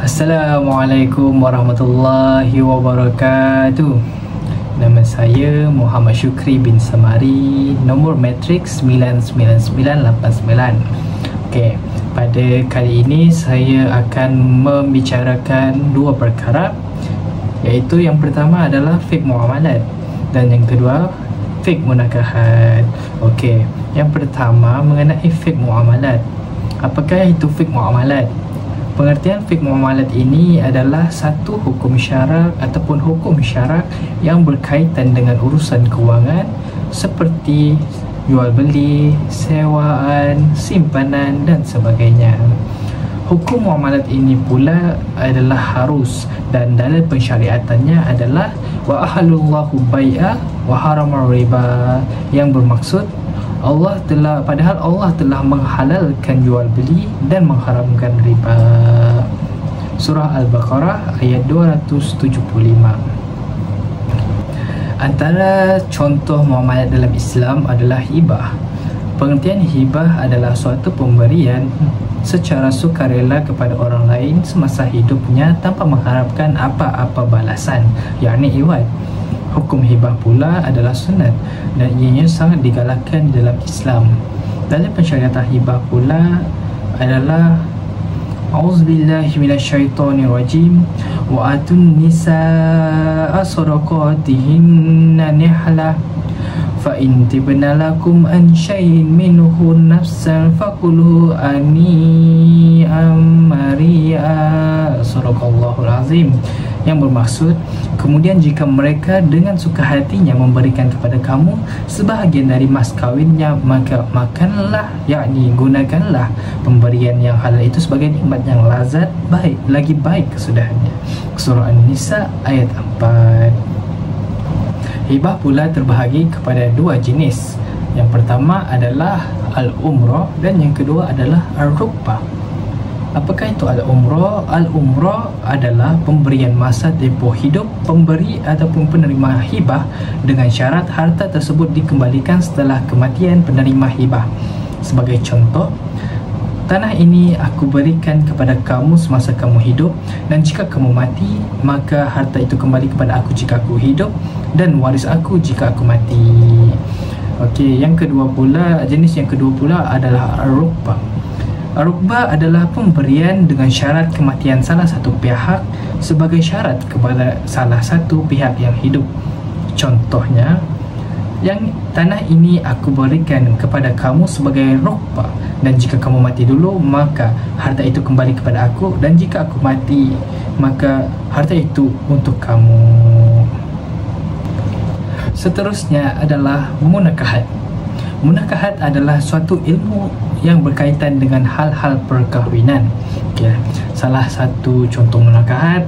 Assalamualaikum warahmatullahi wabarakatuh. Nama saya Muhammad Syukri bin Samari, nombor matrik 99989. Okey, pada kali ini saya akan membicarakan dua perkara, iaitu yang pertama adalah fik muamalat dan yang kedua fik munakahat. Okey, yang pertama mengenai fik muamalat. Apakah itu fik muamalat? Pengertian fik muamalat ini adalah satu hukum syarak ataupun hukum syarak yang berkaitan dengan urusan kewangan seperti jual beli, sewaan, simpanan dan sebagainya. Hukum muamalat ini pula adalah harus dan dalam pensyariatannya adalah wa ahalullahu bai'a wa haramar riba, yang bermaksud padahal Allah telah menghalalkan jual beli dan mengharamkan riba. Surah Al-Baqarah ayat 275. Antara contoh muamalat dalam Islam adalah hibah. Pengertian hibah adalah suatu pemberian secara sukarela kepada orang lain semasa hidupnya tanpa mengharapkan apa-apa balasan, yakni iwad. Hukum hibah pula adalah sunat dan ianya sangat digalakkan dalam Islam. Dalam pensyariatan hibah pula adalah A'udzubillahi minasyaitonirrajim wa atun nisaa sadaqatihinna nihlah fa in tibna lakum an syai'in minhu nafsan faqulu ani'am mari'a. Sadaqallahul azim, yang bermaksud kemudian jika mereka dengan suka hatinya memberikan kepada kamu sebahagian dari mas kawinnya, maka makanlah, yakni gunakanlah pemberian yang halal itu sebagai nikmat yang lazat, lagi baik kesudahannya. Surah An-Nisa ayat 4. Hibah pula terbahagi kepada dua jenis. Yang pertama adalah al-umrah dan yang kedua adalah al-rukbah. Apakah itu al-umrah? Al-umrah adalah pemberian masa tempoh hidup pemberi ataupun penerima hibah dengan syarat harta tersebut dikembalikan setelah kematian penerima hibah. Sebagai contoh, tanah ini aku berikan kepada kamu semasa kamu hidup, dan jika kamu mati maka harta itu kembali kepada aku jika aku hidup, dan waris aku jika aku mati. Okey, jenis yang kedua pula adalah ar-rukbah. Ar-rukbah adalah pemberian dengan syarat kematian salah satu pihak sebagai syarat kepada salah satu pihak yang hidup. Contohnya, yang tanah ini aku berikan kepada kamu sebagai rukbah, dan jika kamu mati dulu maka harta itu kembali kepada aku, dan jika aku mati maka harta itu untuk kamu. Seterusnya adalah munakahat. Munakahat adalah suatu ilmu yang berkaitan dengan hal-hal perkahwinan. Okay. Salah satu contoh munakahat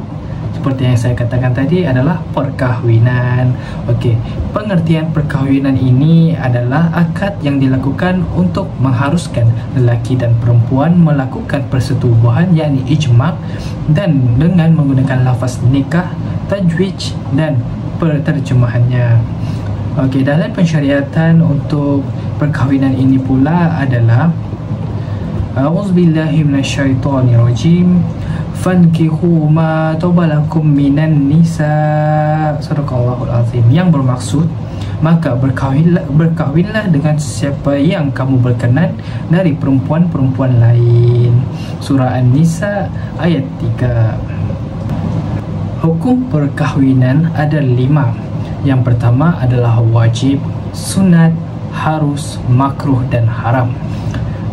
seperti yang saya katakan tadi adalah perkahwinan. Okey, pengertian perkahwinan ini adalah akad yang dilakukan untuk mengharuskan lelaki dan perempuan melakukan persetubuhan, yakni ijma', dan dengan menggunakan lafaz nikah, tajwid dan penterjemahannya. Okey, dalam pensyariatan untuk perkahwinan ini pula adalah A'udzubillahi minasyaitonirrajim fankihu ma tabalakum minan nisa. Sadaqallahul azim, yang bermaksud maka berkahwinlah dengan siapa yang kamu berkenan dari perempuan-perempuan lain. Surah An-Nisa ayat 3. Hukum perkahwinan ada 5. Yang pertama adalah wajib, sunat, harus, makruh dan haram.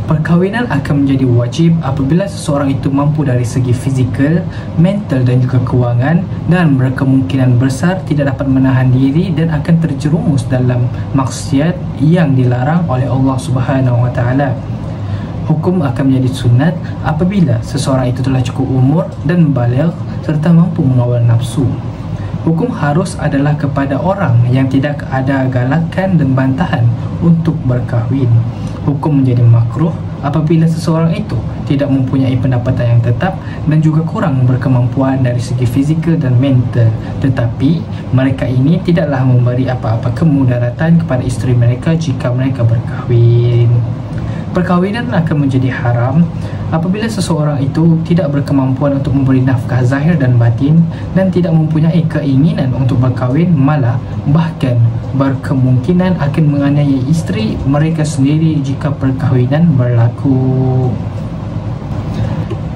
Perkahwinan akan menjadi wajib apabila seseorang itu mampu dari segi fizikal, mental dan juga kewangan, dan berkemungkinan besar tidak dapat menahan diri dan akan terjerumus dalam maksiat yang dilarang oleh Allah Subhanahu Wa Taala. Hukum akan menjadi sunat apabila seseorang itu telah cukup umur dan baligh serta mampu mengawal nafsu. Hukum harus adalah kepada orang yang tidak ada galakan dan bantahan untuk berkahwin. Hukum menjadi makruh apabila seseorang itu tidak mempunyai pendapatan yang tetap dan juga kurang berkemampuan dari segi fizikal dan mental, tetapi mereka ini tidaklah memberi apa-apa kemudaratan kepada isteri mereka jika mereka berkahwin. Perkahwinan akan menjadi haram apabila seseorang itu tidak berkemampuan untuk memberi nafkah zahir dan batin dan tidak mempunyai keinginan untuk berkahwin, malah bahkan berkemungkinan akan menganiaya isteri mereka sendiri jika perkahwinan berlaku.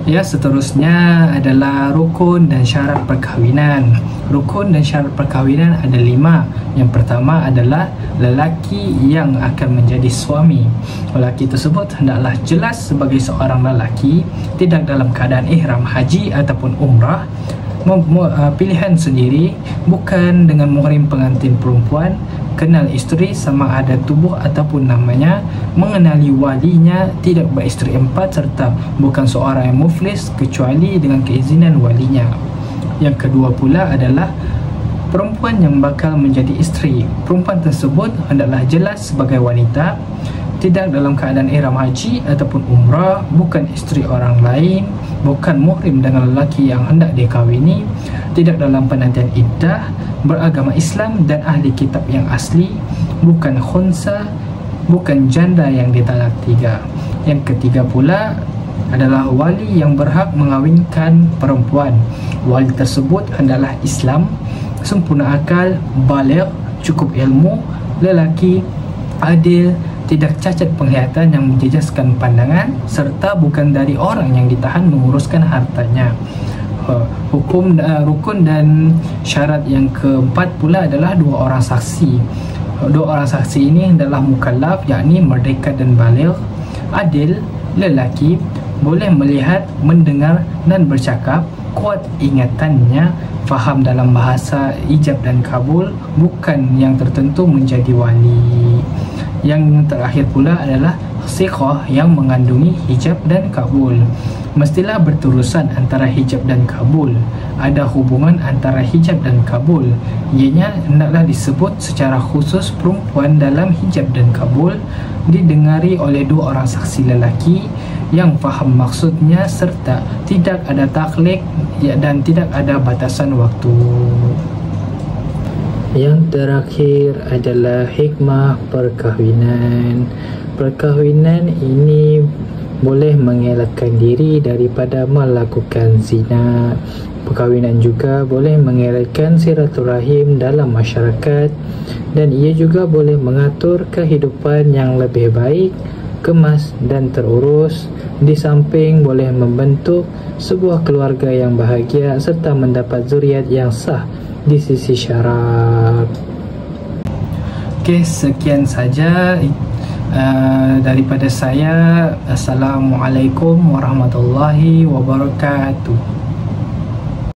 Ya, seterusnya adalah rukun dan syarat perkahwinan. Rukun dan syarat perkahwinan ada 5. Yang pertama adalah lelaki yang akan menjadi suami. Lelaki tersebut hendaklah jelas sebagai seorang lelaki, tidak dalam keadaan ihram haji ataupun umrah, pilihan sendiri, bukan dengan muhrim pengantin perempuan, kenal isteri sama ada tubuh ataupun namanya, mengenali walinya, tidak beristeri 4, serta bukan seorang yang muflis kecuali dengan keizinan walinya. Yang kedua pula adalah perempuan yang bakal menjadi isteri. Perempuan tersebut hendaklah jelas sebagai wanita, tidak dalam keadaan ihram haji ataupun umrah, bukan isteri orang lain, bukan muhrim dengan lelaki yang hendak dikahwini, tidak dalam penantian iddah, beragama Islam dan ahli kitab yang asli, bukan khunsa, bukan janda yang ditalak 3. Yang ketiga pula adalah wali yang berhak mengawinkan perempuan. Wali tersebut hendaklah Islam, sempurna akal, baligh, cukup ilmu, lelaki, adil, tidak cacat penglihatan yang menjejaskan pandangan, serta bukan dari orang yang ditahan menguruskan hartanya. Rukun dan syarat yang keempat pula adalah 2 orang saksi. 2 orang saksi ini adalah mukallaf, yakni merdeka dan baligh, adil, lelaki, boleh melihat, mendengar dan bercakap, kuat ingatannya, faham dalam bahasa ijab dan kabul, bukan yang tertentu menjadi wali. Yang terakhir pula adalah siqah yang mengandungi hijab dan kabul. Mestilah berterusan antara hijab dan kabul. Ada hubungan antara hijab dan kabul. Ianya hendaklah disebut secara khusus perempuan dalam hijab dan kabul, didengari oleh 2 orang saksi lelaki yang faham maksudnya, serta tidak ada taklid dan tidak ada batasan waktu. Yang terakhir adalah hikmah perkahwinan. Perkahwinan ini boleh mengelakkan diri daripada melakukan zina. Perkahwinan juga boleh mengelakkan silaturahim dalam masyarakat, dan ia juga boleh mengatur kehidupan yang lebih baik, kemas dan terurus, di samping boleh membentuk sebuah keluarga yang bahagia serta mendapat zuriat yang sah di sisi syarak. Okey, sekian saja daripada saya. Assalamualaikum warahmatullahi wabarakatuh.